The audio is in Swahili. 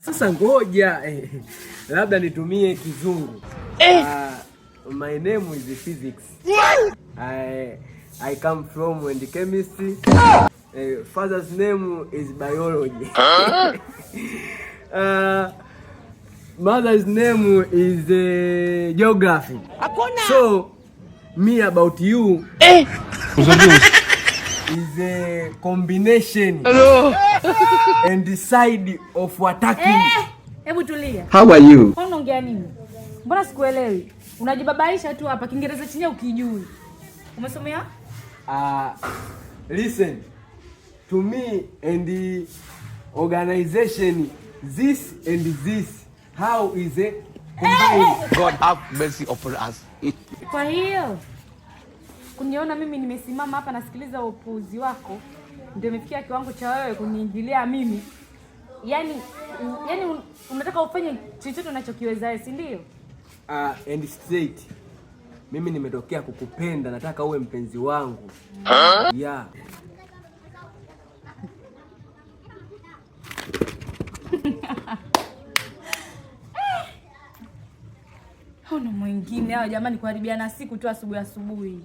Sasa ngoja labda nitumie kizungu. My name is physics. I come from and chemistry. Father's name is biology. Mother's name is geography. So me about you is a combination and the side of attacking. Hebu tulia. How are you? Unaongea nini? Mbona sikuelewi? Unajibabaisha tu hapa, Kiingereza chenye ukijui. Umesomea? Listen to me and the organization this and this. How is it combined? God have mercy upon us. Kwa hiyo kuniona mimi nimesimama hapa nasikiliza upuuzi wako ndio imefikia kiwango cha wewe kuniingilia mimi. Yaani unataka ufanye chochote unachokiweza wewe, si ndio? And straight. Mimi nimetokea kukupenda, nataka uwe mpenzi wangu. Yeah. Hao mwingine hao jamani, kuharibiana siku tu asubuhi.